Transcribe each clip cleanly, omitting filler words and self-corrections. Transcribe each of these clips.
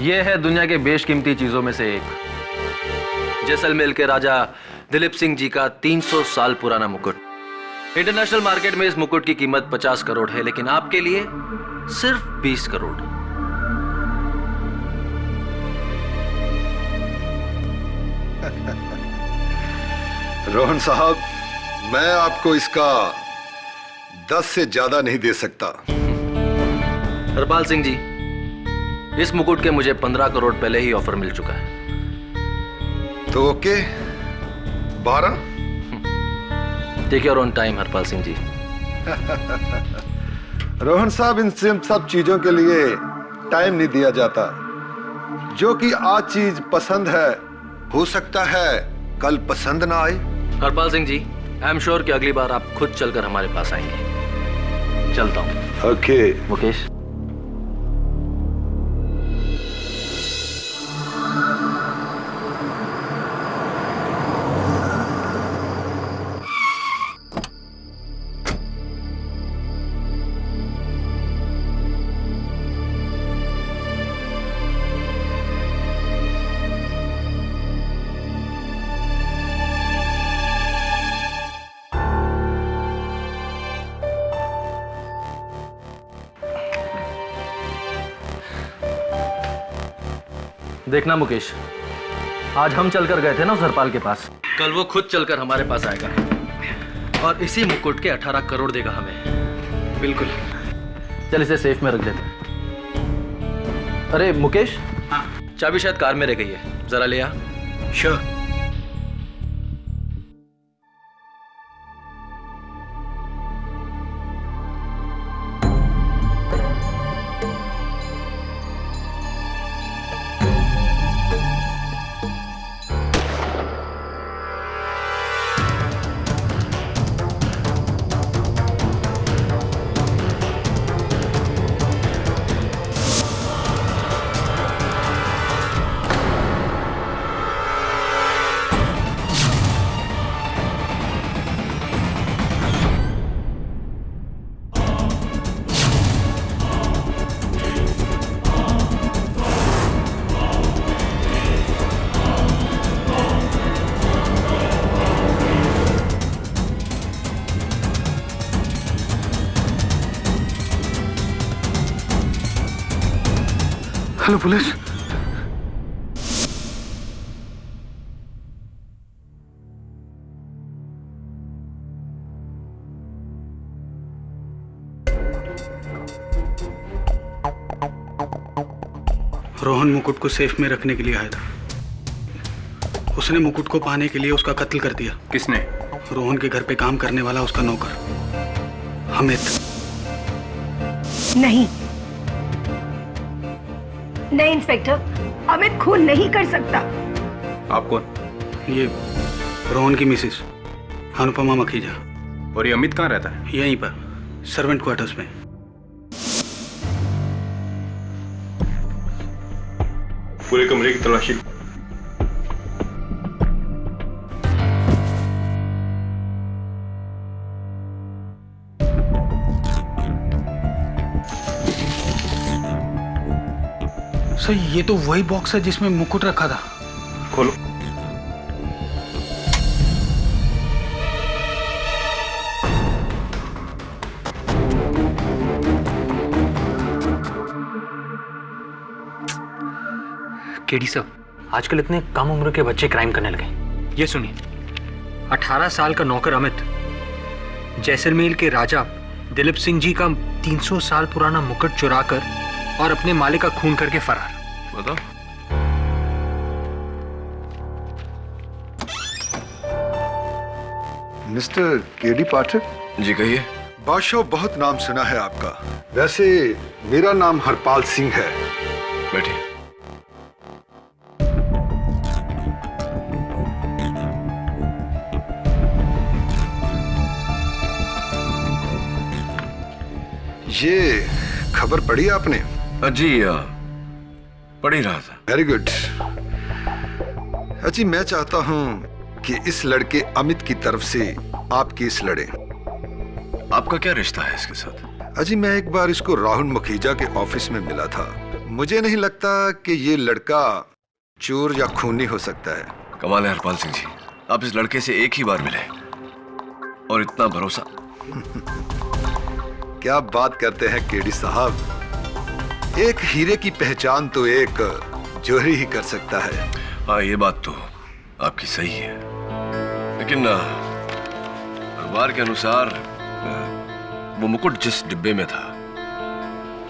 ये है दुनिया के बेशकीमती चीजों में से एक, जैसलमेर के राजा दिलीप सिंह जी का 300 साल पुराना मुकुट। इंटरनेशनल मार्केट में इस मुकुट की कीमत 50 करोड़ है, लेकिन आपके लिए सिर्फ 20 करोड़। रोहन साहब, मैं आपको इसका 10 से ज्यादा नहीं दे सकता। हरपाल सिंह जी, इस मुकुट के मुझे 15 करोड़ पहले ही ऑफर मिल चुका है। तो okay, 12? Take your own time Harpal Singh ji. Rohan साहब, इन सब चीजों के लिए टाइम नहीं दिया जाता। जो कि आज चीज पसंद है, हो सकता है कल पसंद ना आए। हरपाल सिंह जी, आई एम श्योर कि अगली बार आप खुद चलकर हमारे पास आएंगे। चलता हूं। ओके मुकेश। देखना मुकेश, आज हम चलकर गए थे ना उस हरपाल के पास, कल वो खुद चलकर हमारे पास आएगा और इसी मुकुट के 18 करोड़ देगा हमें। बिल्कुल। चल इसे सेफ में रख देते हैं। अरे मुकेश, हाँ? चाबी शायद कार में रह गई है, जरा ले आ। श्योर। Hello police. रोहन मुकुट को सेफ में रखने के लिए आया था। उसने मुकुट को पाने के लिए उसका कत्ल कर दिया। किसने? रोहन के घर पे काम करने वाला उसका नौकर अमित। नहीं नहीं इंस्पेक्टर, अमित खून नहीं कर सकता। आप कौन? ये रोहन की मिसेस अनुपमा मखीजा। और ये अमित कहाँ रहता है? यहीं पर सर्वेंट क्वार्टर्स में। पूरे कमरे की तलाशी। सर, ये तो वही बॉक्स है जिसमें मुकुट रखा था। खोलो। केडी साहब, आजकल इतने कम उम्र के बच्चे क्राइम करने लगे। ये सुनिए, 18 साल का नौकर अमित जैसलमेर के राजा दिलीप सिंह जी का 300 साल पुराना मुकुट चुराकर और अपने मालिक का खून करके फरार। बताओ। मिस्टर केडी पाठक जी कहिए। बादशाह, बहुत नाम सुना है आपका। वैसे मेरा नाम हरपाल सिंह है। बैठिए। ये खबर पढ़ी आपने? जी पढ़ ही रहा था। Very good. अजी, मैं चाहता हूं कि इस लड़के अमित की तरफ से आप केस लड़े। आपका क्या रिश्ता है इसके साथ? अजी, मैं एक बार इसको राहुल मखीजा के ऑफिस में मिला था। मुझे नहीं लगता कि ये लड़का चोर या खूनी हो सकता है। कमाल है हरपाल सिंह जी, आप इस लड़के से एक ही बार मिले और इतना भरोसा। क्या बात करते हैं केडी साहब, एक हीरे की पहचान तो एक जोहरी ही कर सकता है। हाँ, ये बात तो आपकी सही है, लेकिन अखबार के अनुसार वो मुकुट जिस डिब्बे में था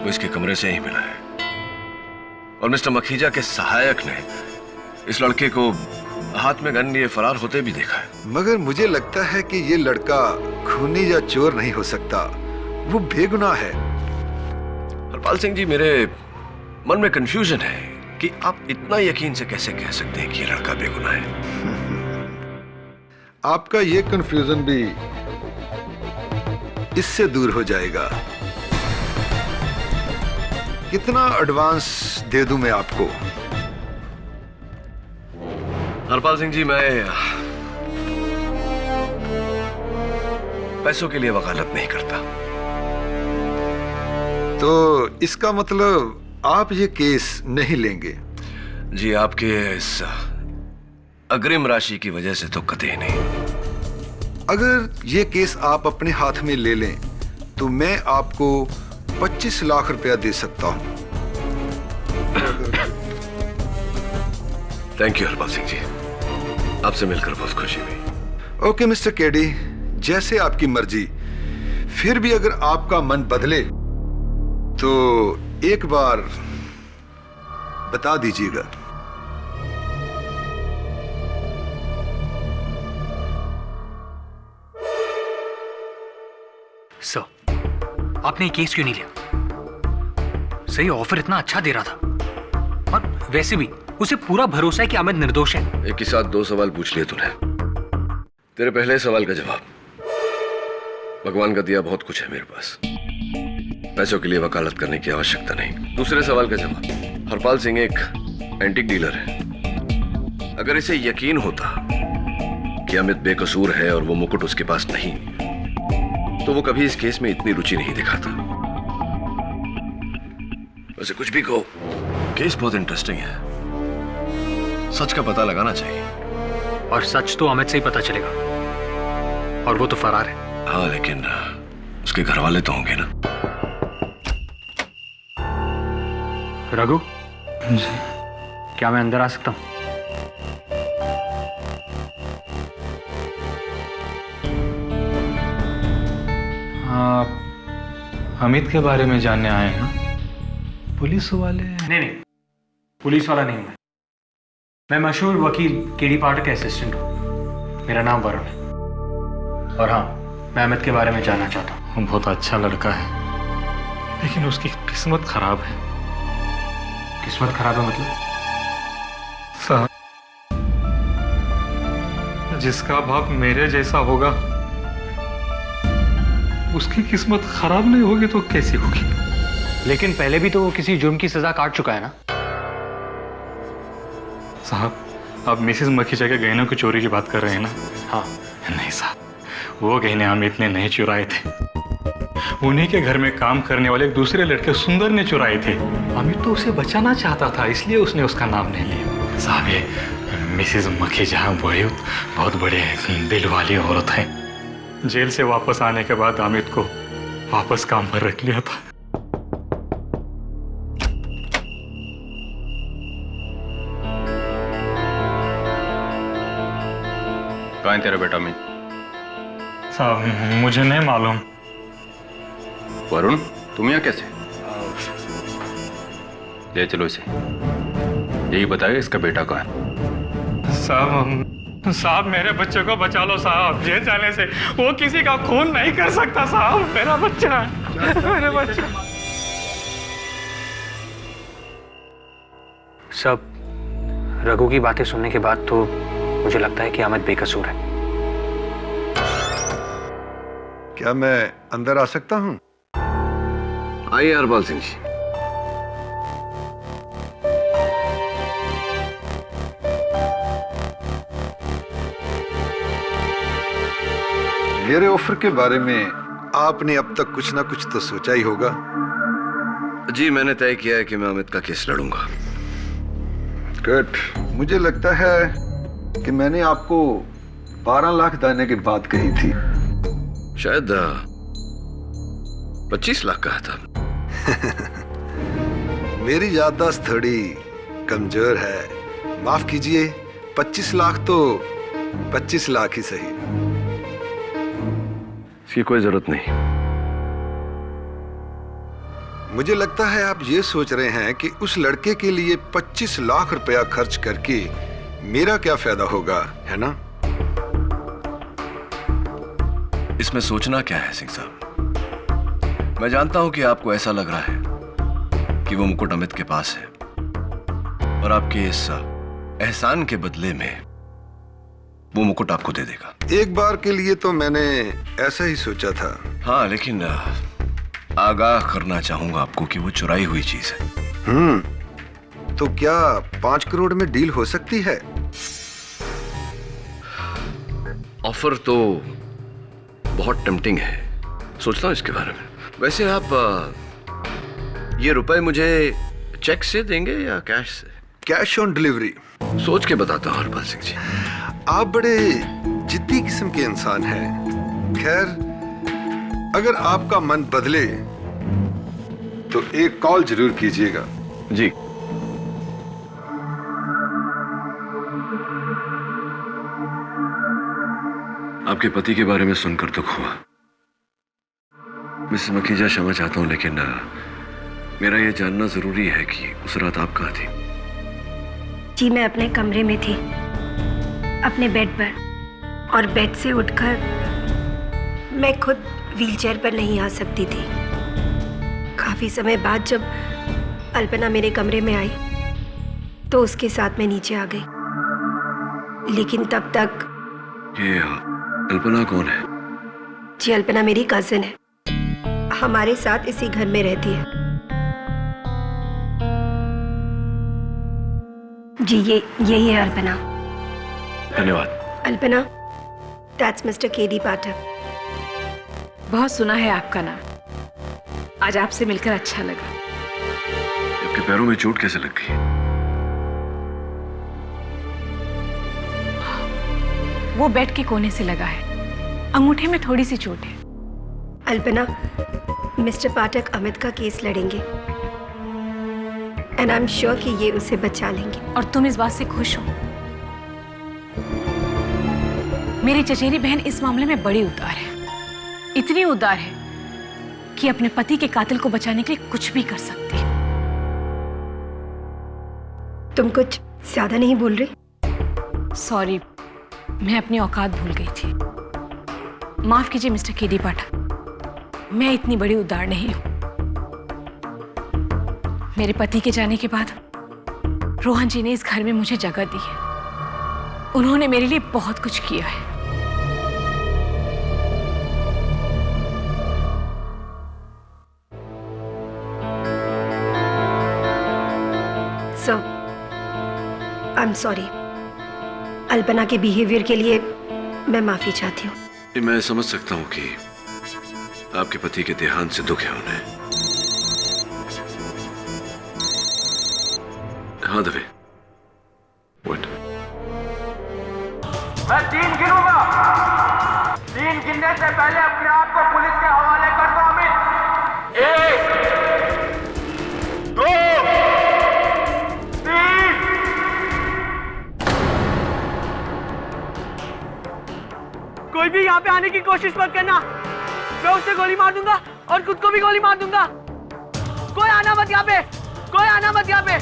वो इसके कमरे से ही मिला है, और मिस्टर मखीजा के सहायक ने इस लड़के को हाथ में गन लिए फरार होते भी देखा है। मगर मुझे लगता है कि ये लड़का खूनी या चोर नहीं हो सकता, वो बेगुनाह है। हरपाल सिंह जी, मेरे मन में कंफ्यूजन है कि आप इतना यकीन से कैसे कह सकते हैं कि ये लड़का बेगुनाह है। आपका ये कंफ्यूजन भी इससे दूर हो जाएगा। कितना एडवांस दे दूं मैं आपको? हरपाल सिंह जी, मैं पैसों के लिए वकालत नहीं करता। तो इसका मतलब आप ये केस नहीं लेंगे? जी, आपके इस अग्रिम राशि की वजह से तो कतई नहीं। अगर ये केस आप अपने हाथ में ले लें तो मैं आपको 25 लाख रुपया दे सकता हूं। थैंक यू हरपाल सिंह जी, आपसे मिलकर बहुत खुशी हुई। ओके मिस्टर केडी, जैसे आपकी मर्जी। फिर भी अगर आपका मन बदले तो एक बार बता दीजिएगा। सर, आपने ये केस क्यों नहीं लिया? सही ऑफर इतना अच्छा दे रहा था, और वैसे भी उसे पूरा भरोसा है कि अमित निर्दोष है। एक ही साथ 2 सवाल पूछ लिए तूने। तेरे पहले सवाल का जवाब, भगवान का दिया बहुत कुछ है मेरे पास, पैसों के लिए वकालत करने की आवश्यकता नहीं। दूसरे सवाल का जवाब, हरपाल सिंह एक एंटीक डीलर है। अगर इसे यकीन होता कि अमित बेकसूर है और वो मुकुट उसके पास नहीं, तो वो कभी इस केस में इतनी रुचि नहीं दिखाता। वैसे कुछ भी कहो, केस बहुत इंटरेस्टिंग है। सच का पता लगाना चाहिए। और सच तो अमित से ही पता चलेगा, और वो तो फरार है। हाँ, लेकिन उसके घर वाले तो होंगे ना। रघु जी, क्या मैं अंदर आ सकता हूं? अमित के बारे में जानने आए हैं? पुलिस वाले? नहीं, पुलिस वाला नहीं हूं मैं मशहूर वकील केडी पाठक का असिस्टेंट हूं। मेरा नाम वरुण है, और हाँ, मैं अमित के बारे में जानना चाहता हूं। वो बहुत अच्छा लड़का है, लेकिन उसकी किस्मत खराब है। किस्मत खराब है मतलब? साहब, जिसका बाप मेरे जैसा होगा, उसकी किस्मत खराब नहीं होगी तो कैसी होगी? लेकिन पहले भी तो वो किसी जुर्म की सजा काट चुका है ना? साहब, आप मिसेस मखीजा के गहनों की चोरी की बात कर रहे हैं ना? हाँ। नहीं साहब, वो गहने अमित ने नहीं चुराए थे। उन्हीं के घर में काम करने वाले एक दूसरे लड़के सुंदर ने चुराए थे। अमित तो उसे बचाना चाहता था, इसलिए उसने उसका नाम नहीं लिया। साहब, ये मिसेस मखीजा बहुत बड़े दिल वाली औरत है। जेल से वापस आने के बाद अमित को वापस काम पर रख लिया था। कहाँ है तेरा बेटा अमित? साहब, मुझे नहीं मालूम। वरुण, तुम यहाँ कैसे? ले चलो इसे, यही बताएगा इसका बेटा कहाँ है। साहब, मेरे बच्चे को बचा लो साहब। जेल जाने से वो किसी का खून नहीं कर सकता साहब। मेरा बच्चा है, मेरे बच्चा। सब रघु की बातें सुनने के बाद तो मुझे लगता है कि अमित बेकसूर है। क्या मैं अंदर आ सकता हूं? आइए हरपाल सिंह जी। मेरे ऑफर के बारे में आपने अब तक कुछ ना कुछ तो सोचा ही होगा। जी मैंने तय किया है कि मैं अमित का केस लड़ूंगा। गुड। मुझे लगता है कि मैंने आपको 12 लाख देने की बात कही थी। शायद 25 लाख कहा था। मेरी याददाश्त थोड़ी कमजोर है, माफ कीजिए। 25 लाख तो 25 लाख ही सही। इसकी कोई जरूरत नहीं। मुझे लगता है आप ये सोच रहे हैं कि उस लड़के के लिए 25 लाख रुपया खर्च करके मेरा क्या फायदा होगा, है ना? इसमें सोचना क्या है सिंह साहब? मैं जानता हूं कि आपको ऐसा लग रहा है कि वो मुकुट अमित के पास है और आपके इस एहसान के बदले में वो मुकुट आपको दे देगा। एक बार के लिए तो मैंने ऐसा ही सोचा था। हाँ, लेकिन आगाह करना चाहूंगा आपको कि वो चुराई हुई चीज है। तो क्या 5 करोड़ में डील हो सकती है? ऑफर तो बहुत टेम्पटिंग है, सोचता हूं इसके बारे में। वैसे आप ये रुपए मुझे चेक से देंगे या कैश से? Cash on delivery. सोच के बताता हूं हरपाल सिंह जी। आप बड़े जिद्दी किस्म के इंसान हैं। खैर, अगर आपका मन बदले तो एक कॉल जरूर कीजिएगा। जी। आपके पति के बारे में सुनकर दुख हुआ। मिसेस मखीजा, क्षमा चाहता हूं, लेकिन मेरा यह जानना जरूरी है कि उस रात आप कहाँ थी? जी मैं अपने कमरे में थी, अपने बेड पर, और बेड से उठकर मैं खुद व्हीलचेयर पर नहीं आ सकती थी। काफी समय बाद जब अल्पना मेरे कमरे में आई तो उसके साथ मैं नीचे आ गई, लेकिन तब तक। ये अल्पना कौन है? जी अल्पना मेरी कजिन है, हमारे साथ इसी घर में रहती है। जी यही है अल्पना। धन्यवाद। अल्पना, दैट्स मिस्टर केडी पाठक। बहुत सुना है आपका नाम, आज आपसे मिलकर अच्छा लगा। आपके पैरों में चोट कैसे लग गई? वो बेड के कोने से लगा है, अंगूठे में थोड़ी सी चोट है। अल्पना, मिस्टर पाठक अमित का केस लड़ेंगे एंड आई एम श्योर कि ये उसे बचा लेंगे। और तुम इस बात से खुश हो? मेरी चचेरी बहन इस मामले में बड़ी उदार है, इतनी उदार है कि अपने पति के कातिल को बचाने के लिए कुछ भी कर सकती है। तुम कुछ ज्यादा नहीं बोल रही? सॉरी, मैं अपनी औकात भूल गई थी। माफ कीजिए मिस्टर केडी पाठक, मैं इतनी बड़ी उदार नहीं हूं। मेरे पति के जाने के बाद रोहन जी ने इस घर में मुझे जगह दी है। उन्होंने मेरे लिए बहुत कुछ किया है। सो आई एम सॉरी। अल्पना के बिहेवियर के लिए मैं माफी चाहती हूँ। मैं समझ सकता हूं कि आपके पति के देहांत से दुख है उन्हें। हाँ दवे, What? मैं 3 गिनूंगा। 3 गिनने से पहले अपने आप को पुलिस के हवाले कर दो अमित। 1, 2, 3। कोई भी यहाँ पे आने की कोशिश मत करना, मैं उसे गोली मार दूंगा और खुद को भी गोली मार दूंगा। कोई आना मत यहाँ पे, कोई आना मत यहाँ पे।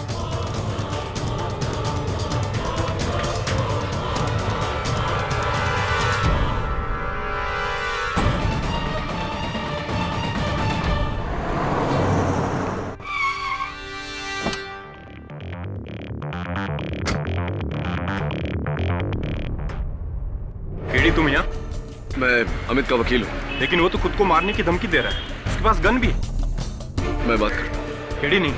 केडी, तुम यहाँ? मैं अमित का वकील हूँ। लेकिन वो तो खुद को मारने की धमकी दे रहा है, उसके पास गन भी है। मैं बात करता हूँ। केडी नहीं,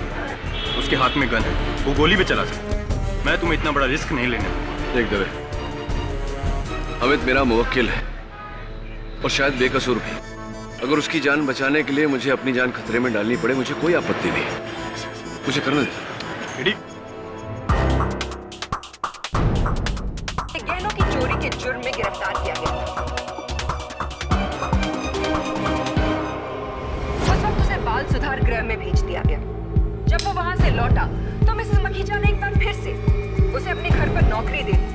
उसके हाथ में गन है, वो गोली भी चला सकता है। मैं तुम्हें इतना बड़ा रिस्क नहीं लेने दूंगा। देख दवे, अमित मेरा मुवक्किल है और शायद बेकसूर भी। अगर उसकी जान बचाने के लिए मुझे अपनी जान खतरे में डालनी पड़े, मुझे कोई आपत्ति नहीं है। मुझे करने दे। एडी, गहनों की चोरी के जुर्म में गिरफ्तार किया गया। उस वक्त उसे बाल सुधार गृह में भेज दिया गया। जब वो वहां से लौटा तो मिसेस मखीजा ने एक बार फिर से उसे अपने घर पर नौकरी दे दी,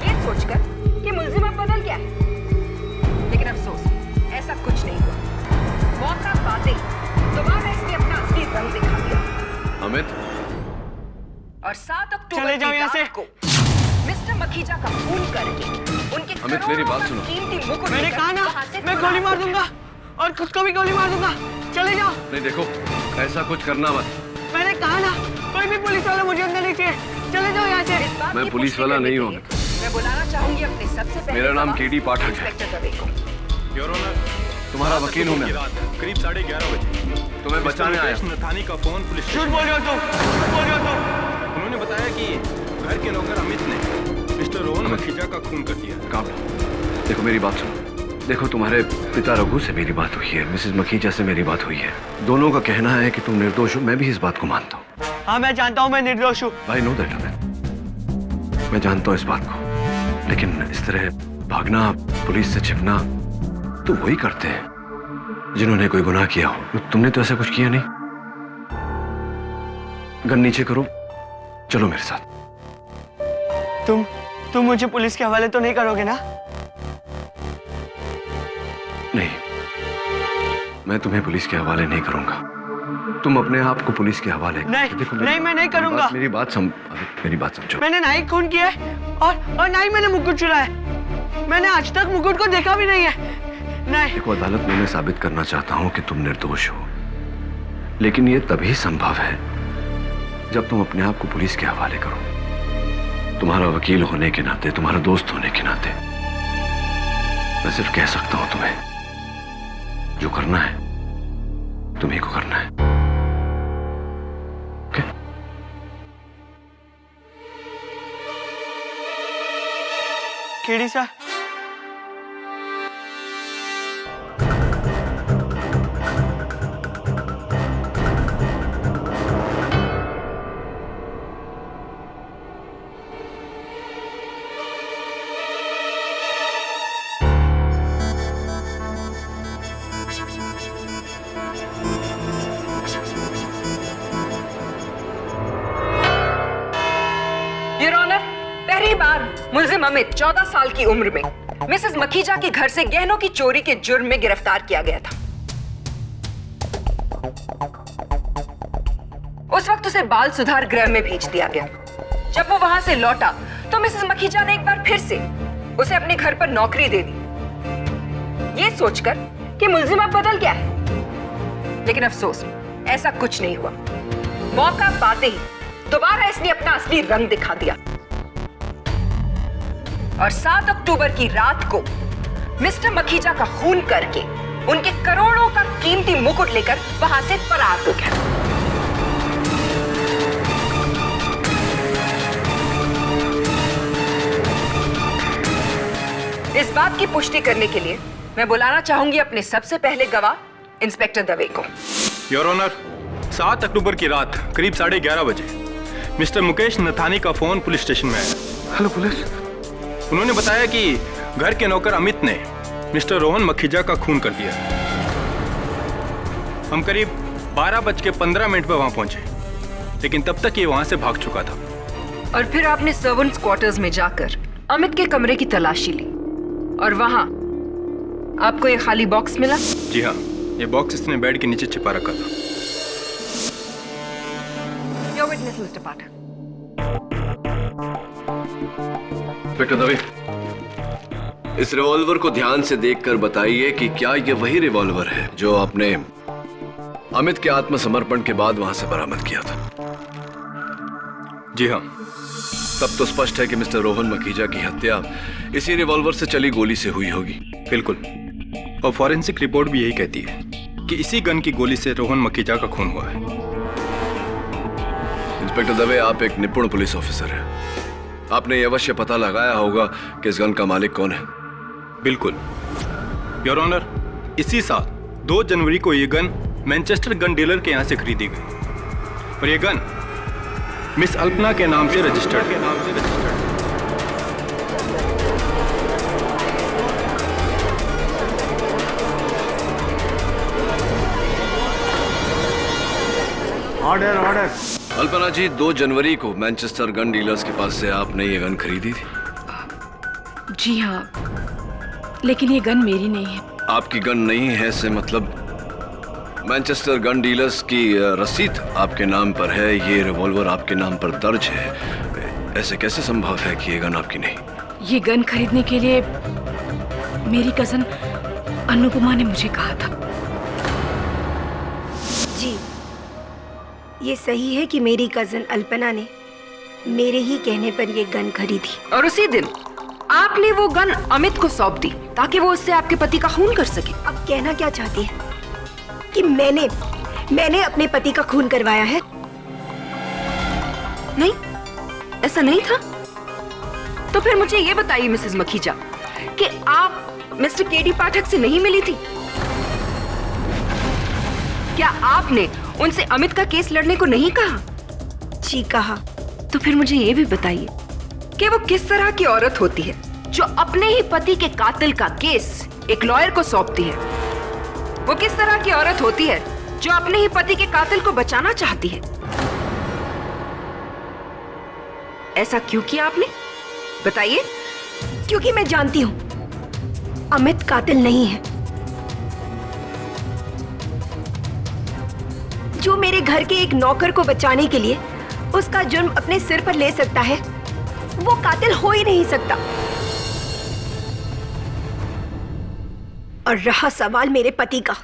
ये सोचकर कि मुलजिम अब बदल गया है। लेकिन अफसोस, ऐसा कुछ नहीं हुआ। मौका पाते दोबारा इसने अपना असली रंग दिखा दिया। अमित, और 7 अक्टूबर चले जाओ की यहाँ से। रात को मिस्टर मखीजा का खून करके उनके अमित, मेरी बात सुनो। कीमती मुकुट मैंने लेकर कहा ना, वहाँ से मैं गोली मार दूंगा और खुद को भी गोली मार दूंगा। चले जाओ। नहीं देखो, ऐसा कुछ करना मत। मैंने कहा ना, कोई भी पुलिस वाला मुझे अंदर नहीं चाहिए। चले जाओ यहाँ से। इस बात मैं की पुलिस पुष्टि वाला करने नहीं के हूँ। लिए मैं बुलाना चाहूंगी अपने सबसे पहले मेरा नाम गवाह, केडी पाठक है। इंस्पेक्टर दवे को। योर ऑनर, तुम्हारा वकील हूँ मैं। करीब 11:30 बजे तुम्हें बचाने आया। नथानी का फोन पुलिस झूठ स्टेशन बोल रहे हो तुम, झूठ बोल रहे हो तुम। उन्होंने बताया कि घर के नौकर अमित ने मिस्टर रोहन मखीजा का खून कर दिया। काम लो। देखो मेरी बात सुनो। देखो, तुम्हारे पिता रघु से मेरी बात हुई है, मिसेस मखीजा से मेरी बात हुई है। दोनों का कहना है कि तुम निर्दोष हो। मैं भी इस बात को मानता हूँ। हाँ, मैं जानता हूँ मैं निर्दोष हूँ। आई नो दैट अमित, मैं जानता हूँ इस बात को। लेकिन इस तरह भागना, पुलिस से छिपना तो वही करते हैं जिन्होंने कोई गुनाह किया हो। तुमने तो ऐसा कुछ किया नहीं। गन नीचे करो, चलो मेरे साथ। तुम मुझे पुलिस के हवाले तो नहीं करोगे ना? नहीं, मैं तुम्हें पुलिस के हवाले नहीं करूंगा। तुम अपने आप को पुलिस के हवाले नहीं, देखो, नहीं, मैं नहीं करूंगा। मेरी बात समझो। मैंने ना ही खून किया है और ना ही मैंने मुकुट चुराया है। मैंने आज तक मुकुट को देखा भी नहीं है। नहीं। देखो, अदालत में मैं साबित करना चाहता हूं कि तुम निर्दोष हो, लेकिन यह तभी संभव है जब तुम अपने आप को पुलिस के हवाले करो। तुम्हारा वकील होने के नाते, तुम्हारा दोस्त होने के नाते मैं सिर्फ कह सकता हूं तुम्हें, जो करना है तुम्हीं को करना है। Okay? KD sir, your honour, पहली बार मुलजिम अमित 14 साल की उम्र में मिसेस मखीजा के घर से गहनों की चोरी के जुर्म में गिरफ्तार किया गया था। उस वक्त उसे बाल सुधार गृह में भेज दिया गया। जब वो वहां से लौटा तो मिसेस मखीजा ने एक बार फिर से उसे अपने घर पर नौकरी दे दी, ये सोचकर कि मुलजिम अब बदल गया है। लेकिन अफसोस, ऐसा कुछ नहीं हुआ। मौका पाते ही दोबारा इसने अपना असली रंग दिखा दिया और 7 अक्टूबर की रात को मिस्टर मखीजा का खून करके उनके करोड़ों का कीमती मुकुट लेकर वहां से फरार हो गया। इस बात की पुष्टि करने के लिए मैं बुलाना चाहूंगी अपने सबसे पहले गवाह, इंस्पेक्टर दवे को। योर ऑनर, 7 अक्टूबर की रात करीब 11:30 बजे मिस्टर मुकेश नथानी का फोन पुलिस स्टेशन में आया। Hello police. उन्होंने बताया कि घर के नौकर अमित ने मिस्टर रोहन मखीजा का खून कर दिया। हम करीब 12:15 पर वहां पहुंचे, लेकिन तब तक ये वहां से भाग चुका था। और फिर आपने सर्वेंट्स क्वार्टर्स में जाकर अमित के कमरे की तलाशी ली और वहां आपको ये खाली बॉक्स मिला? जी हाँ, ये बॉक्स इसने बेड के नीचे छिपा रखा था। Your witness, Mr. Pathak. Inspector Dave, इस रिवॉल्वर को ध्यान से देखकर बताइए कि क्या यह वही रिवॉल्वर है जो आपने अमित के आत्मसमर्पण के बाद वहां से बरामद किया था? जी हाँ। तब तो स्पष्ट है कि मिस्टर रोहन मखीजा की हत्या इसी रिवॉल्वर से चली गोली से हुई होगी। बिल्कुल, और फॉरेंसिक रिपोर्ट भी यही कहती है कि इसी गन की गोली से रोहन मखीजा का खून हुआ है। इंस्पेक्टर दवे, आप एक निपुण पुलिस ऑफिसर हैं। आपने यह अवश्य पता लगाया होगा कि इस गन का मालिक कौन है। बिल्कुल योर ऑनर, इसी साल 2 जनवरी को ये गन मैनचेस्टर गन डीलर के यहाँ से खरीदी गई और ये गन मिस अल्पना के नाम से रजिस्टर्ड ऑर्डर ऑर्डर। अल्पना जी, 2 जनवरी को मैनचेस्टर गन डीलर्स के पास से आपने ये गन खरीदी थी? जी हाँ, लेकिन ये गन मेरी नहीं है। आपकी गन नहीं है से मतलब मैनचेस्टर गन डीलर्स की रसीद आपके नाम पर है, ये रिवॉल्वर आपके नाम पर दर्ज है, ऐसे कैसे संभव है कि ये गन आपकी नहीं? ये गन खरीदने के लिए मेरी कजन अनुपमा ने मुझे कहा था। जी, ये सही है कि मेरी कजन अल्पना ने मेरे ही कहने पर ये गन खरीदी। और उसी दिन आपने वो गन अमित को सौंप दी ताकि वो उससे आपके पति का खून कर सके। अब कहना क्या चाहती है कि मैंने अपने पति का खून करवाया है? नहीं, ऐसा नहीं था। तो फिर मुझे ये बताइए मिसेस मखीजा कि आप मिस्टर केडी पाठक से नहीं मिली थी? क्या आपने उनसे अमित का केस लड़ने को नहीं कहा? जी कहा। तो फिर मुझे ये भी बताइए कि वो किस तरह की औरत होती है जो अपने ही पति के कातिल का केस एक लॉयर को सौंपती है? वो किस तरह की औरत होती है जो अपने ही पति के कातिल को बचाना चाहती है? ऐसा क्यों किया आपने? बताइए। क्योंकि मैं जानती हूं अमित कातिल नहीं है। जो मेरे घर के एक नौकर को बचाने के लिए उसका जुर्म अपने सिर पर ले सकता है, वो कातिल हो ही नहीं सकता। और रहा सवाल मेरे पति का,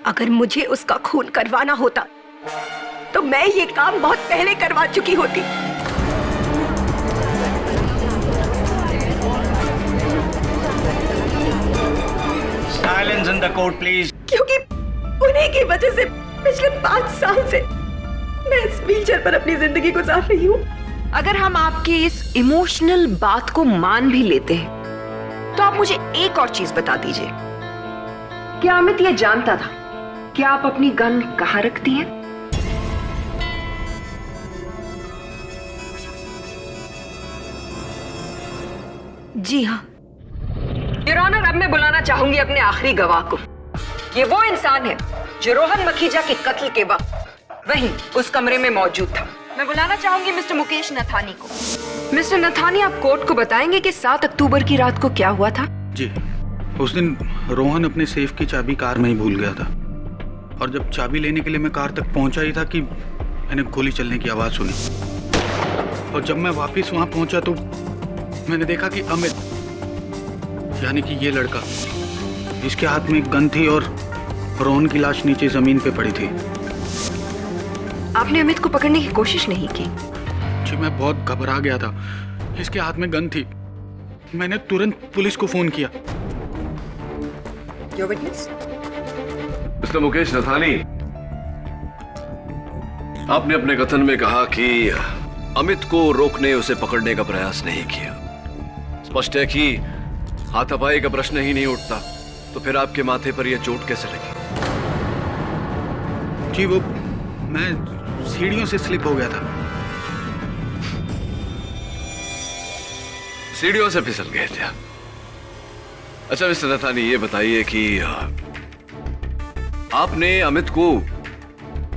अगर मुझे उसका खून करवाना होता तो मैं ये काम बहुत पहले करवा चुकी होती। Silence in the court please. क्योंकि उन्हीं की वजह से पिछले 5 साल से मैं इस व्हीलचेयर पर अपनी जिंदगी गुजार रही हूँ। अगर हम आपकी इस इमोशनल बात को मान भी लेते हैं तो आप मुझे एक और चीज बता दीजिए, क्या अमित ये जानता था कि आप अपनी गन कहाँ रखती हैं? जी हाँ। योर ऑनर, अब मैं बुलाना चाहूंगी अपने आखिरी गवाह को। ये वो इंसान है जो रोहन मखीजा के कत्ल के वक्त वहीं उस कमरे में मौजूद था। मैं बुलाना चाहूंगी मिस्टर मुकेश नथानी को। मिस्टर नथानी, आप कोर्ट को बताएंगे कि 7 अक्टूबर की रात को क्या हुआ था? जी, उस दिन रोहन अपने सेफ की चाबी कार में ही भूल गया था और जब चाबी लेने के लिए मैं कार तक पहुंचा ही था कि मैंने गोली चलने की आवाज सुनी और जब मैं वापस वहां पहुंचा तो मैंने देखा कि अमित, यानी कि ये लड़का, इसके हाथ में एक गन थी और रोहन की लाश नीचे जमीन पे पड़ी थी। आपने अमित को पकड़ने की कोशिश नहीं की? जी, मैं बहुत घबरा गया था। इसके हाथ में गन थी। मैंने तुरंत पुलिस को फोन किया। Your witness? Mister Mukesh Nathani, आपने अपने कथन में कहा कि अमित को रोकने, उसे पकड़ने का प्रयास नहीं किया। स्पष्ट है कि हाथापाई का प्रश्न ही नहीं उठता, तो फिर आपके माथे पर यह चोट कैसे लगी? जी, वो मैं सीढ़ियों से स्लिप हो गया था। सीढ़ियों से फिसल गए थे? अच्छा मिस्टर नथानी, ये बताइए कि आपने अमित को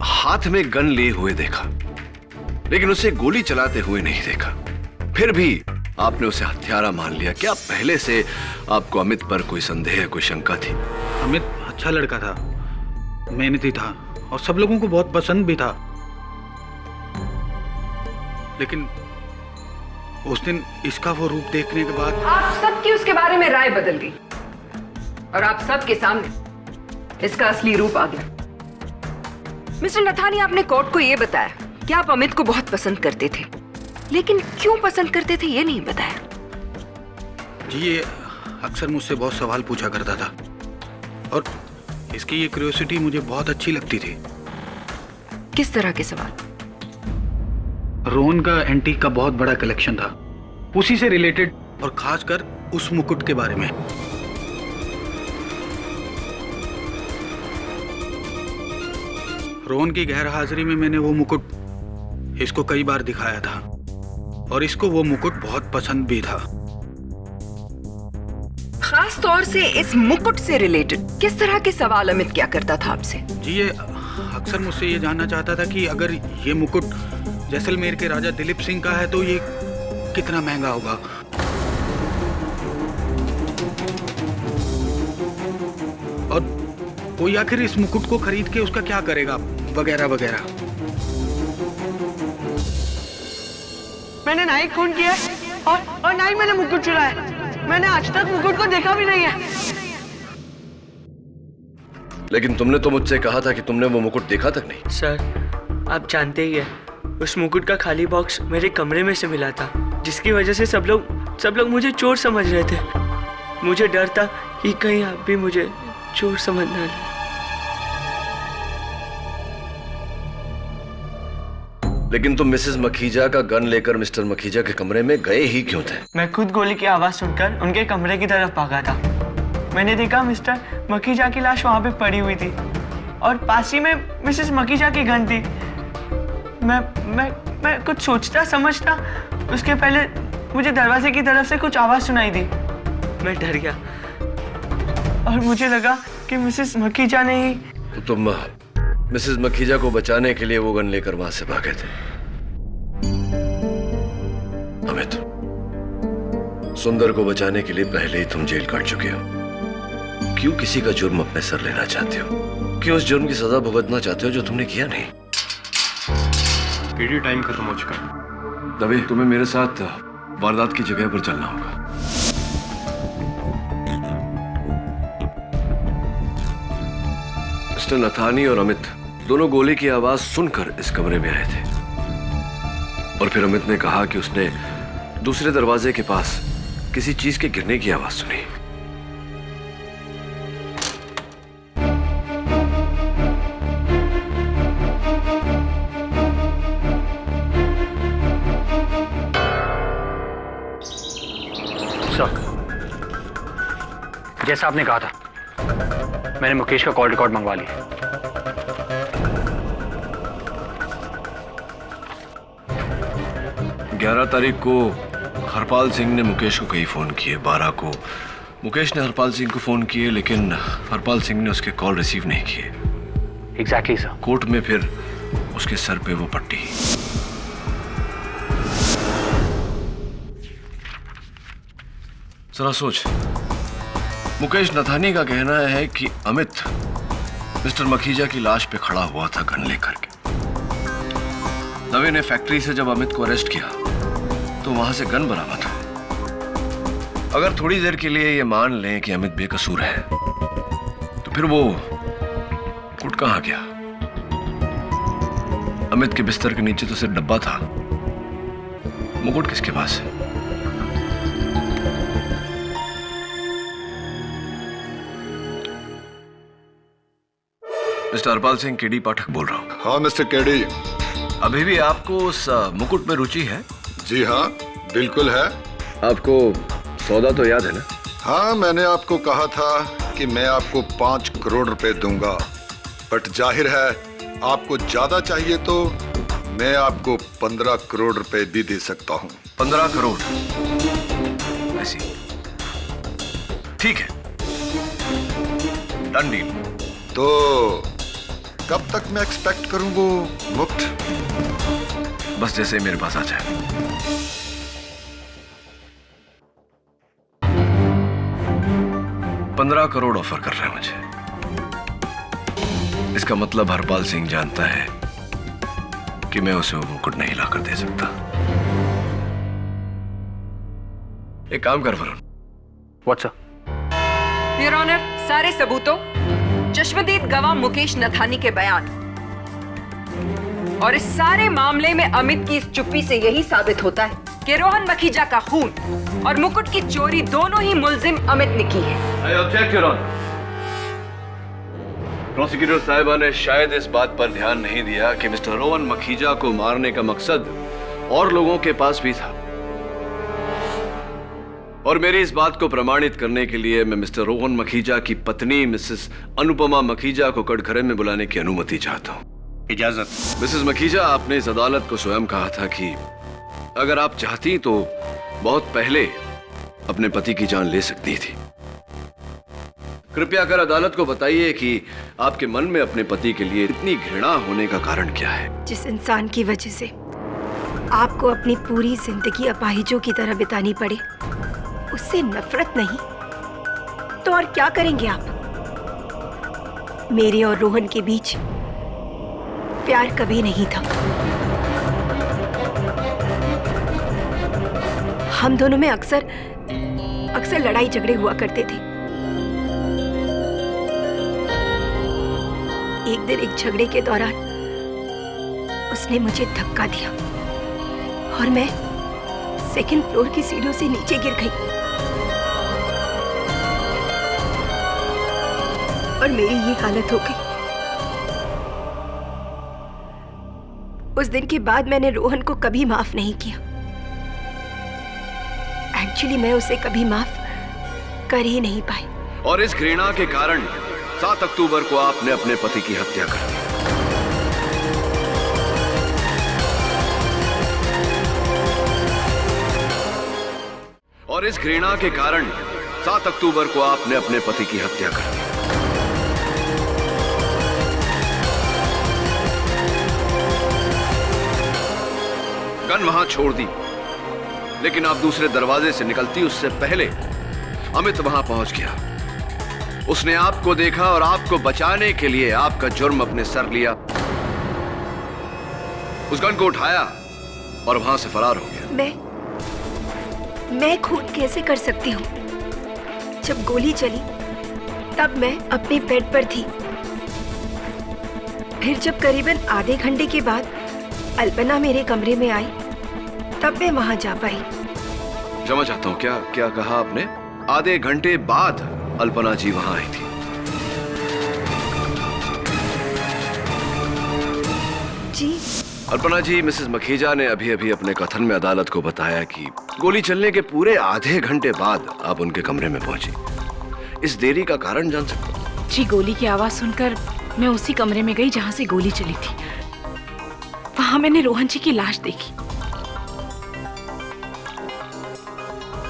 हाथ में गन लिए हुए देखा, लेकिन उसे गोली चलाते हुए नहीं देखा, फिर भी आपने उसे हत्यारा मान लिया। क्या पहले से आपको अमित पर कोई संदेह, कोई शंका थी? अमित अच्छा लड़का था, मेहनती था और सब लोगों को बहुत पसंद भी था, लेकिन उस दिन इसका वो रूप देखने के बाद आप सबकी उसके बारे में राय बदल गई और आप सबके सामने इसका असली रूप आ गया। मिस्टर नथानी, आपने कोर्ट को यह बताया कि आप अमित को बहुत पसंद करते थे, लेकिन क्यों पसंद करते थे ये नहीं बताया। जी, ये अक्सर मुझसे बहुत सवाल पूछा करता था और इसकी ये क्यूरियोसिटी मुझे बहुत अच्छी लगती थी। किस तरह के सवाल? रोहन का एंटीक का बहुत बड़ा कलेक्शन था, उसी से रिलेटेड और खासकर उस मुकुट के बारे में। रोहन की गैर हाजिरी में मैंने वो मुकुट इसको कई बार दिखाया था और इसको वो मुकुट बहुत पसंद भी था। खास तौर से इस मुकुट से रिलेटेड किस तरह के सवाल अमित क्या करता था आपसे? जी, ये अक्सर मुझसे ये जानना चाहता था कि अगर ये मुकुट जैसलमेर के राजा दिलीप सिंह का है तो ये कितना महंगा होगा। और कोई आखिर इस मुकुट को खरीद के उसका क्या करेगा, वगैरह वगैरह। मैंने ना ही खून किया और ना ही मैंने मुकुट चुराया। मैंने आज तक मुकुट को देखा भी नहीं है। लेकिन तुमने तो मुझसे कहा था कि तुमने वो मुकुट देखा तक नहीं। सर, आप जानते ही हैं, उस मुकुट का खाली बॉक्स मेरे कमरे में से मिला था, जिसकी वजह से सब लोग मुझे चोर समझ रहे थे। मुझे डर था कि कहीं आप भी मुझे चोर समझ ना लें। लेकिन तुम मिसेस मखीजा का गन लेकर मिस्टर मखीजा के कमरे में गए ही क्यों थे? मैं खुद गोली की आवाज सुनकर उनके कमरे की तरफ भागा था। मैंने देखा मिस्टर मखीजा की लाश वहां पे पड़ी हुई थी और पास ही में मिसेस मखीजा की गन थी। मैं कुछ सोचता समझता उसके पहले मुझे दरवाजे की तरफ से कुछ आवाज सुनाई दी। मैं डर गया और मुझे लगा कि मिसेस मखीजा ने ही। तो तुम मिसेस मखीजा को बचाने के लिए वो गन लेकर वहां से भागे थे। अमित, सुंदर को बचाने के लिए पहले ही तुम जेल काट चुके हो। क्यों किसी का जुर्म अपने सर लेना चाहते हो? क्यों उस जुर्म की सजा भुगतना चाहते हो जो तुमने किया नहीं? केडी, टाइम खत्म हो चुका है। तभी तुम्हें मेरे साथ वारदात की जगह पर चलना होगा। मिस्टर नथानी और अमित दोनों गोली की आवाज सुनकर इस कमरे में आए थे और फिर अमित ने कहा कि उसने दूसरे दरवाजे के पास किसी चीज के गिरने की आवाज सुनी। सर, जैसा आपने कहा था, मैंने मुकेश का कॉल रिकॉर्ड मंगवा लिया। 11 तारीख को हरपाल सिंह ने मुकेश को कई फोन किए। 12 को मुकेश ने हरपाल सिंह को फोन किए, लेकिन हरपाल सिंह ने उसके कॉल रिसीव नहीं किए। Exactly sir. कोर्ट में फिर उसके सर पे वो पट्टी। जरा सोच, मुकेश नथानी का कहना है कि अमित मिस्टर मखीजा की लाश पे खड़ा हुआ था गन लेकर के। दवे ने फैक्ट्री से जब अमित को अरेस्ट किया तो वहां से गन बरामद हुई। अगर थोड़ी देर के लिए ये मान लें कि अमित बेकसूर है, तो फिर वो मुकुट कहां गया? अमित के बिस्तर के नीचे तो सिर्फ डब्बा था, मुकुट किसके पास है? मिस्टर हरपाल सिंह, केडी पाठक बोल रहा हूँ। हाँ मिस्टर केडी। अभी भी आपको उस मुकुट में रुचि है? जी हाँ, बिल्कुल है। आपको सौदा तो याद है ना? हाँ, मैंने आपको कहा था कि मैं आपको 5 करोड़ रुपए दूंगा, बट जाहिर है आपको ज्यादा चाहिए तो मैं आपको 15 करोड़ रुपए भी दे सकता हूँ। 15 करोड़? ऐसी ठीक है, डन डील। तो कब तक मैं एक्सपेक्ट करूं वो मुफ्त? बस जैसे मेरे पास आ जाए। $15 करोड़ ऑफर कर रहे हैं मुझे। इसका मतलब हरपाल सिंह जानता है कि मैं उसे वो मुकुट नहीं लाकर दे सकता। एक काम कर वरुण। व्हाट्स योर ऑनर, सारे सबूतों, चश्मदीद गवाह मुकेश नथानी के बयान और इस सारे मामले में अमित की इस चुप्पी से यही साबित होता है कि रोहन मखीजा का खून और मुकुट की चोरी दोनों ही मुल्जिम अमित ने की है। I object, Your Honor। Prosecutor साहिबा ने शायद इस बात पर ध्यान नहीं दिया कि मिस्टर रोहन मखीजा को मारने का मकसद और लोगों के पास भी था, और मेरी इस बात को प्रमाणित करने के लिए मैं मिस्टर रोहन मखीजा की पत्नी मिसेस अनुपमा मखीजा को कटघरे में बुलाने की अनुमति चाहता हूं। इजाजत। मिसेस मखीजा, आपने इस अदालत को स्वयं कहा था कि अगर आप चाहती तो बहुत पहले अपने पति की जान ले सकती थी। कृपया कर अदालत को बताइए कि आपके मन में अपने पति के लिए इतनी घृणा होने का कारण क्या है? जिस इंसान की वजह से आपको अपनी पूरी जिंदगी अपाहिजों की तरह बितानी पड़े, उससे नफरत नहीं तो और क्या करेंगे आप? मेरे और रोहन के बीच प्यार कभी नहीं था। हम दोनों में अक्सर लड़ाई झगड़े हुआ करते थे। एक दिन एक झगड़े के दौरान उसने मुझे धक्का दिया और मैं सेकंड फ्लोर की सीढ़ियों से नीचे गिर गई और मेरी ये हालत हो गई। उस दिन के बाद मैंने रोहन को कभी माफ नहीं किया। एक्चुअली मैं उसे कभी माफ कर ही नहीं पाई। और इस घृणा के कारण 7 अक्टूबर को आपने अपने पति की हत्या कर दी। और इस घृणा के कारण 7 अक्टूबर को आपने अपने पति की हत्या कर दी। गन वहां छोड़ दी, लेकिन आप दूसरे दरवाजे से निकलती उससे पहले अमित वहां पहुंच गया। उसने आपको देखा और आपको बचाने के लिए आपका जुर्म अपने सर लिया, उस गन को उठाया और वहां से फरार हो गया। मैं खून कैसे कर सकती हूँ? जब गोली चली तब मैं अपने बेड पर थी। फिर जब करीबन आधे घंटे के बाद अल्पना मेरे कमरे में आई तब मैं वहां जा पाई। क्षमा चाहता हूं, क्या कहा आपने? आधे घंटे बाद अल्पना जी वहां आई थी? जी। अल्पना जी, मिसेस मखीजा ने अभी अभी अपने कथन में अदालत को बताया कि गोली चलने के पूरे आधे घंटे बाद आप उनके कमरे में पहुंची। इस देरी का कारण जान सकते हैं? जी, गोली की आवाज सुनकर मैं उसी कमरे में गई जहां से गोली चली थी। वहां मैंने रोहन जी की लाश देखी।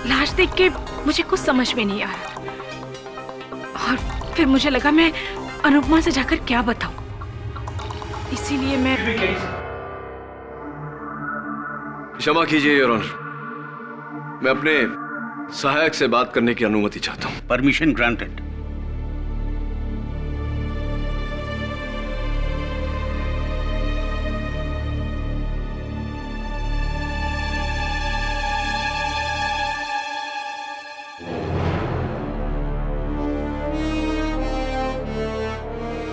लाश देख के मुझे कुछ समझ में नहीं आ रहा और फिर मुझे लगा मैं अनुपमा से जाकर क्या बताऊं, इसीलिए मैं। क्षमा कीजिए योर ऑनर, मैं अपने सहायक से बात करने की अनुमति चाहता हूं। Permission granted.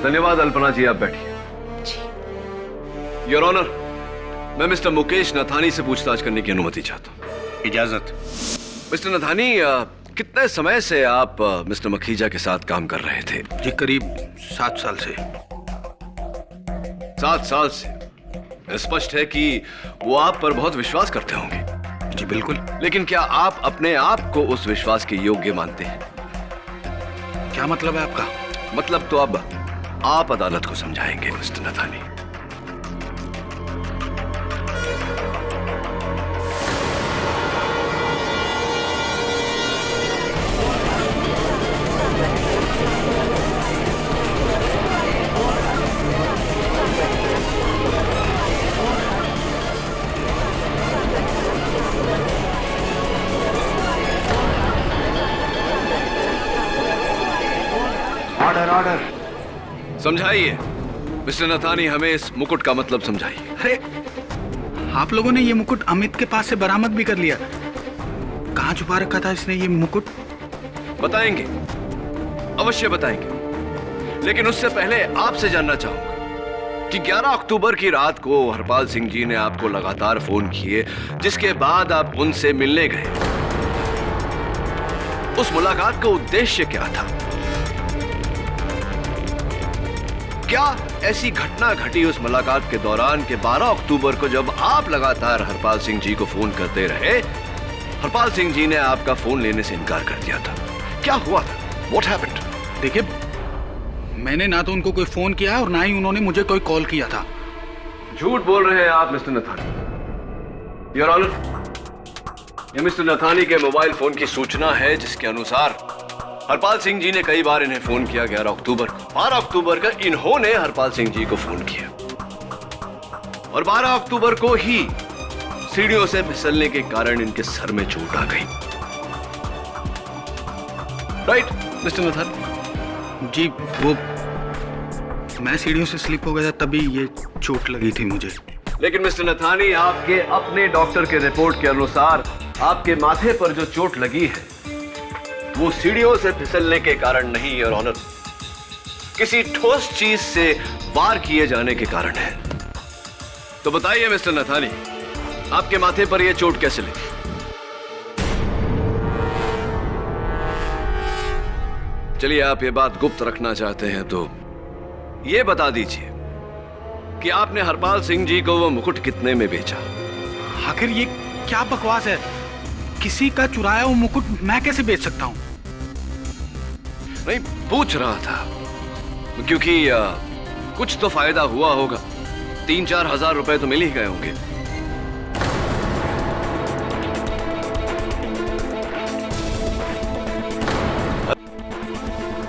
धन्यवाद अल्पना जी, आप बैठिए। योर ऑनर, मैं मिस्टर मुकेश नथानी से पूछताछ करने की अनुमति चाहता हूं। इजाजत। मिस्टर नथानी, कितने समय से आप मिस्टर मखीजा के साथ काम कर रहे थे? जी, करीब 7 साल से। 7 साल से? स्पष्ट है कि वो आप पर बहुत विश्वास करते होंगे। जी बिल्कुल। लेकिन क्या आप अपने आप को उस विश्वास के योग्य मानते हैं? क्या मतलब है आपका? मतलब तो अब आप अदालत को समझाएंगे मिस्टर नथानी। Order order. समझाइए मिस्टर नथानी, हमें इस मुकुट का मतलब समझाइए। अरे, आप लोगों ने ये मुकुट अमित के पास से बरामद भी कर लिया। कहाँ छुपा रखा था इसने ये मुकुट? बताएंगे, अवश्य बताएंगे, लेकिन उससे पहले आपसे जानना चाहूंगा कि 11 अक्टूबर की रात को हरपाल सिंह जी ने आपको लगातार फोन किए, जिसके बाद आप उनसे मिलने गए। उस मुलाकात का उद्देश्य क्या था? क्या ऐसी घटना घटी उस मुलाकात के दौरान कि 12 अक्टूबर को जब आप लगातार हरपाल सिंह जी को फोन करते रहे, हरपाल सिंह जी ने आपका फोन लेने से इनकार कर दिया था? क्या हुआ था? What happened? देखिए, मैंने ना तो उनको कोई फोन किया और ना ही उन्होंने मुझे कोई कॉल किया था। झूठ बोल रहे हैं आप मिस्टर नथानी। योर ऑनर, ये मिस्टर नथानी के मोबाइल फोन की सूचना है जिसके अनुसार हरपाल सिंह जी ने कई बार इन्हें फोन किया। 11 अक्टूबर को, 12 अक्टूबर का इन्होंने हरपाल सिंह जी को फोन किया और 12 अक्टूबर को ही सीढ़ियों से फिसलने के कारण इनके सर में चोट आ गई। Right mister Nathani? जी, वो मैं सीढ़ियों से स्लिप हो गया था, तभी ये चोट लगी थी मुझे। लेकिन मिस्टर नथानी, आपके अपने डॉक्टर के रिपोर्ट के अनुसार आपके माथे पर जो चोट लगी है वो सीढ़ियों से फिसलने के कारण नहीं, योर ऑनर, किसी ठोस चीज से वार किए जाने के कारण है। तो बताइए मिस्टर नथानी, आपके माथे पर यह चोट कैसे लगी? चलिए, आप ये बात गुप्त रखना चाहते हैं तो ये बता दीजिए कि आपने हरपाल सिंह जी को वो मुकुट कितने में बेचा? आखिर ये क्या बकवास है? किसी का चुराया हुआ मुकुट मैं कैसे बेच सकता हूं? नहीं, पूछ रहा था क्योंकि कुछ तो फायदा हुआ होगा। 3-4 हजार रुपए तो मिल ही गए होंगे।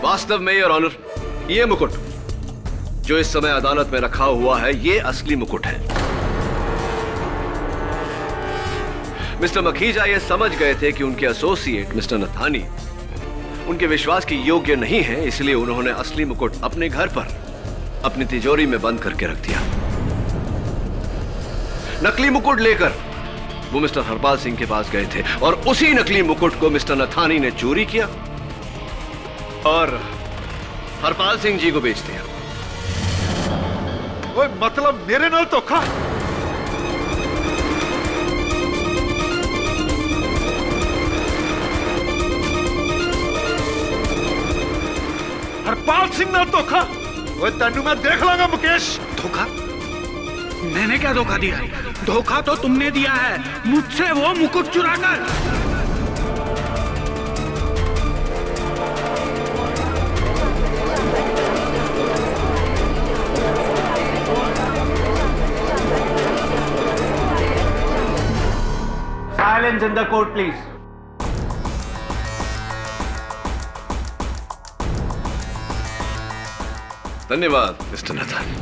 वास्तव में योर ऑनर, ये मुकुट जो इस समय अदालत में रखा हुआ है, ये असली मुकुट है। मिस्टर मखीजा ये समझ गए थे कि उनके एसोसिएट मिस्टर नथानी उनके विश्वास की योग्य नहीं है, इसलिए उन्होंने असली मुकुट अपने घर पर अपनी तिजोरी में बंद करके रख दिया। नकली मुकुट लेकर वो मिस्टर हरपाल सिंह के पास गए थे और उसी नकली मुकुट को मिस्टर नथानी ने चोरी किया और हरपाल सिंह जी को बेच दिया। ओए, मतलब मेरे नाल धोखा? हरपाल सिंह नाल धोखा? ओए, तेनू मैं देख लांगा मुकेश। धोखा? मैंने क्या धोखा दिया? धोखा तो तुमने दिया है, मुझसे वो मुकुट चुराकर। Silence in the court, please. धन्यवाद मिस्टर नथानी,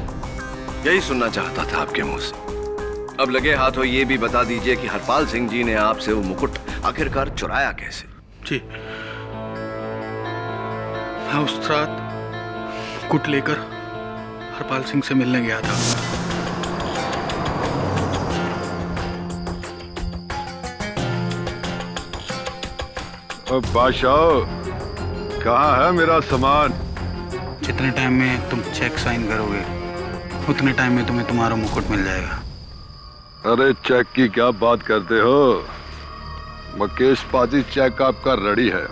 यही सुनना चाहता था आपके मुंह से। अब लगे हाथों ये भी बता दीजिए कि हरपाल सिंह जी ने आपसे वो मुकुट आखिरकार चुराया कैसे? जी, मैं उस रात मुकुट लेकर हरपाल सिंह से मिलने गया था। बादशाह, कहाँ है मेरा सामान? जितने टाइम में तुम चेक साइन करोगे उतने टाइम में तुम्हें तुम्हारा मुकुट मिल जाएगा। अरे, चेक की क्या बात करते हो मुकेश पाजी? चेक आपका रेडी है।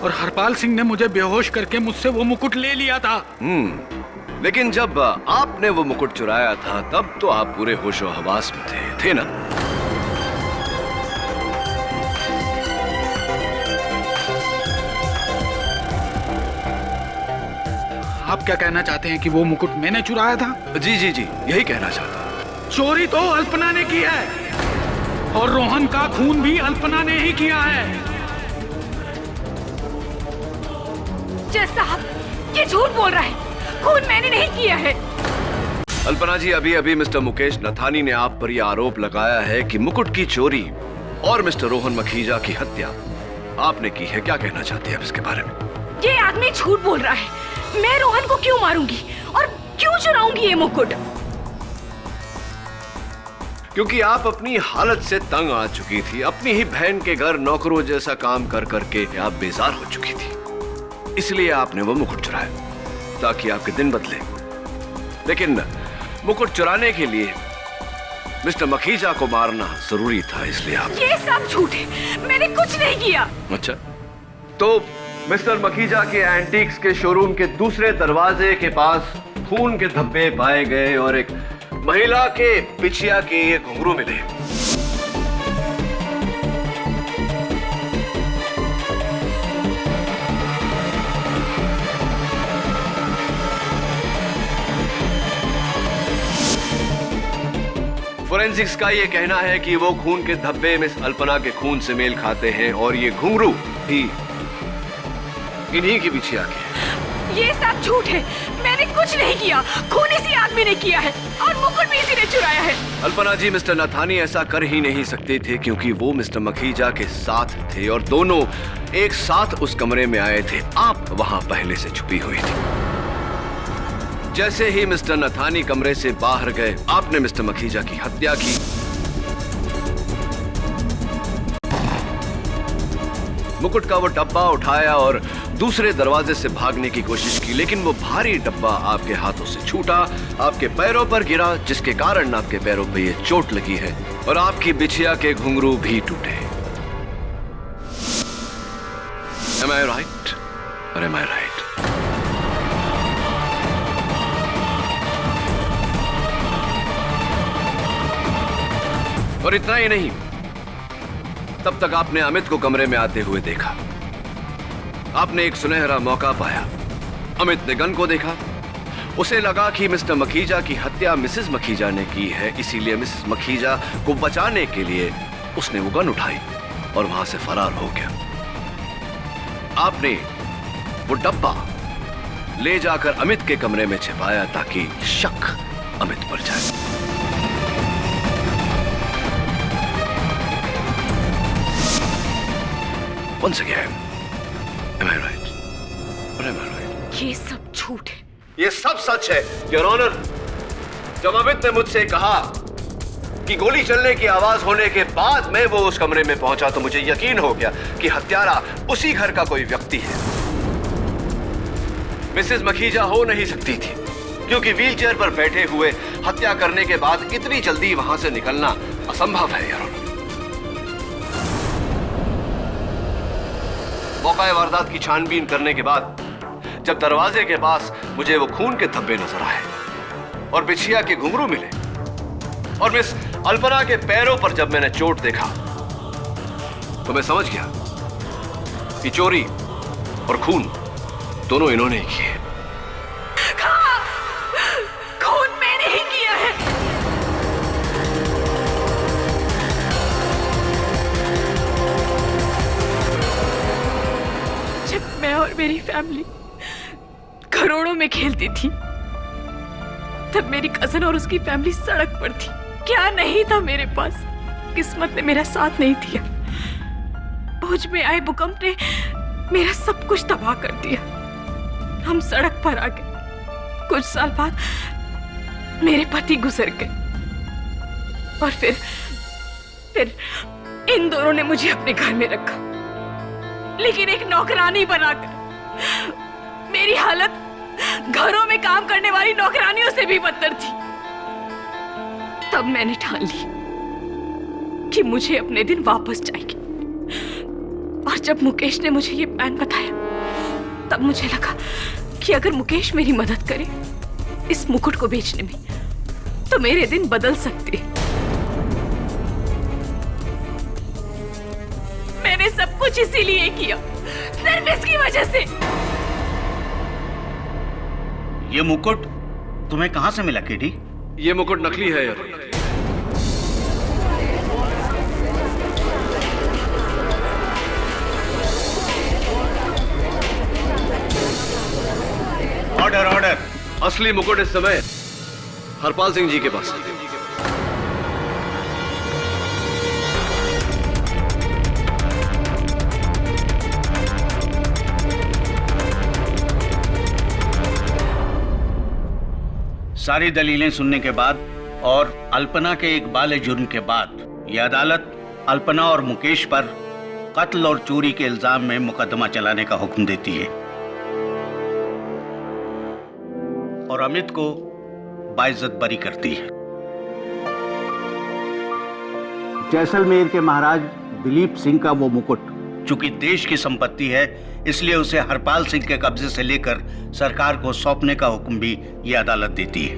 और हरपाल सिंह ने मुझे बेहोश करके मुझसे वो मुकुट ले लिया था। लेकिन जब आपने वो मुकुट चुराया था तब तो आप पूरे होशो हवास में थे ना? आप क्या कहना चाहते हैं कि वो मुकुट मैंने चुराया था? जी जी जी, यही कहना चाहता हूं। चोरी तो अल्पना ने की है और रोहन का खून भी अल्पना ने ही किया है। जज साहब, ये झूठ बोल रहा है, खून मैंने नहीं किया है। अल्पना जी, अभी अभी मिस्टर मुकेश नथानी ने आप पर यह आरोप लगाया है कि मुकुट की चोरी और मिस्टर रोहन मखीजा की हत्या आपने की है। क्या कहना चाहते हैं आप इसके बारे में? ये आदमी झूठ बोल रहा है। मैं रोहन को क्यों मारूंगी और क्यों चुराऊंगी ये मुकुट? क्योंकि आप अपनी हालत से तंग आ चुकी थी। अपनी ही बहन के घर नौकरों जैसा काम कर करके आप बेजार हो चुकी थी, इसलिए आपने वो मुकुट चुराया ताकि आपके दिन बदले। लेकिन मुकुट चुराने के लिए मिस्टर मखीजा को मारना जरूरी था, इसलिए आप। ये सब झूठ है, मैंने कुछ नहीं किया। अच्छा, तो मिस्टर मखीजा के एंटीक्स के शोरूम के दूसरे दरवाजे के पास खून के धब्बे पाए गए और एक महिला के बिछिया के ये घुंघरू मिले। फोरेंसिक्स का ये कहना है कि वो खून के धब्बे मिस अल्पना के खून से मेल खाते हैं और ये घुंघरू भी इन्हीं की बिछिया के हैं। ये सब झूठ है, मैंने कुछ नहीं किया। खून इसी आदमी ने किया है और मुकुट भी इसी ने चुराया है। अल्पना जी, मिस्टर नथानी ऐसा कर ही नहीं सकते थे क्योंकि वो मिस्टर मखीजा के साथ थे और दोनों एक साथ उस कमरे में आए थे। आप वहां पहले से छुपी हुई थी। जैसे ही मिस्टर नथानी कमरे से बाहर गए, आपने मिस्टर मखीजा की हत्या की। मुकुट का वो डब्बा उठाया और दूसरे दरवाजे से भागने की कोशिश की, लेकिन वो भारी डब्बा आपके हाथों से छूटा, आपके पैरों पर गिरा, जिसके कारण आपके पैरों पर ये चोट लगी है और आपकी बिछिया के घुंघरू भी टूटे। Am I right? Or am I right? और इतना ही नहीं, तब तक आपने अमित को कमरे में आते हुए देखा। आपने एक सुनहरा मौका पाया। अमित ने गन को देखा। उसे लगा कि मिस्टर मखीजा की हत्या मिसेस मखीजा ने की है, इसीलिए मिसेस मखीजा को बचाने के लिए उसने वो गन उठाई और वहां से फरार हो गया। आपने वो डब्बा ले जाकर अमित के कमरे में छिपाया ताकि शक अमित पर जाए। Once again, am I right? Or am I right? ये सब झूठ है। ये सब सच है, योर ऑनर। जब अमित ने मुझसे कहा कि गोली चलने की आवाज होने के बाद मैं वो उस कमरे में पहुंचा तो मुझे यकीन हो गया कि हत्यारा उसी घर का कोई व्यक्ति है। मिसेस मखीजा हो नहीं सकती थी क्योंकि व्हीलचेयर पर बैठे हुए हत्या करने के बाद इतनी जल्दी वहां से निकलना असंभव है, योर ऑनर। मौका वारदात की छानबीन करने के बाद जब दरवाजे के पास मुझे वो खून के धब्बे नजर आए और बिछिया के घुंघरू मिले और मिस अल्पना के पैरों पर जब मैंने चोट देखा तो मैं समझ गया कि चोरी और खून दोनों इन्होंने ही किए। खून मैंने ही किया है। जब मैं और मेरी फैमिली करोड़ों में खेलती थी तब मेरी कजन और उसकी फैमिली सड़क पर थी। क्या नहीं था मेरे पास, किस्मत ने मेरा साथ नहीं दिया। भुज में आए भूकंप ने मेरा सब कुछ तबाह कर दिया। हम सड़क पर आ गए। कुछ साल बाद मेरे पति गुजर गए और फिर इन दोनों ने मुझे अपने घर में रखा, लेकिन एक नौकरानी बनाकर। मेरी हालत घरों में काम करने वाली नौकरानियों से भी बदतर थी। तब मैंने ठान ली कि मुझे अपने दिन वापस चाहिए। और जब मुकेश ने मुझे ये प्लान बताया तब मुझे लगा कि अगर मुकेश मेरी मदद करे इस मुकुट को बेचने में तो मेरे दिन बदल सकते। मैंने सब कुछ इसीलिए किया, सिर्फ इसकी वजह से। ये मुकुट तुम्हें कहां से मिला केडी? ये मुकुट नकली है यार। Order order. असली मुकुट इस समय हरपाल सिंह जी के पास है। सारी दलीलें सुनने के बाद और अल्पना के एक बाले जुर्म के बाद यह अदालत अल्पना और मुकेश पर कत्ल और चोरी के इल्जाम में मुकदमा चलाने का हुक्म देती है और अमित को बाइज्जत बरी करती है। जैसलमेर के महाराज दिलीप सिंह का वो मुकुट चूंकि देश की संपत्ति है, इसलिए उसे हरपाल सिंह के कब्जे से लेकर सरकार को सौंपने का हुक्म भी ये अदालत देती है।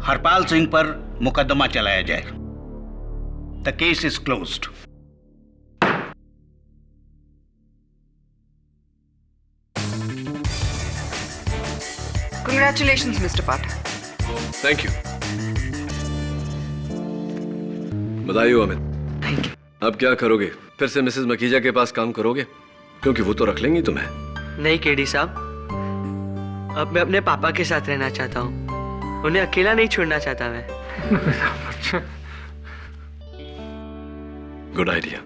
हरपाल सिंह पर मुकदमा चलाया जाए। The case is closed. Congratulations, Mr. Pathak. Thank you. बधाई हो अमित। Thank you. अब क्या करोगे? फिर से मिसेस मखीजा के पास काम करोगे? क्योंकि वो तो रख लेंगी तुम्हें। नहीं केडी साहब, अब मैं अपने पापा के साथ रहना चाहता हूँ। उन्हें अकेला नहीं छोड़ना चाहता मैं। Good idea.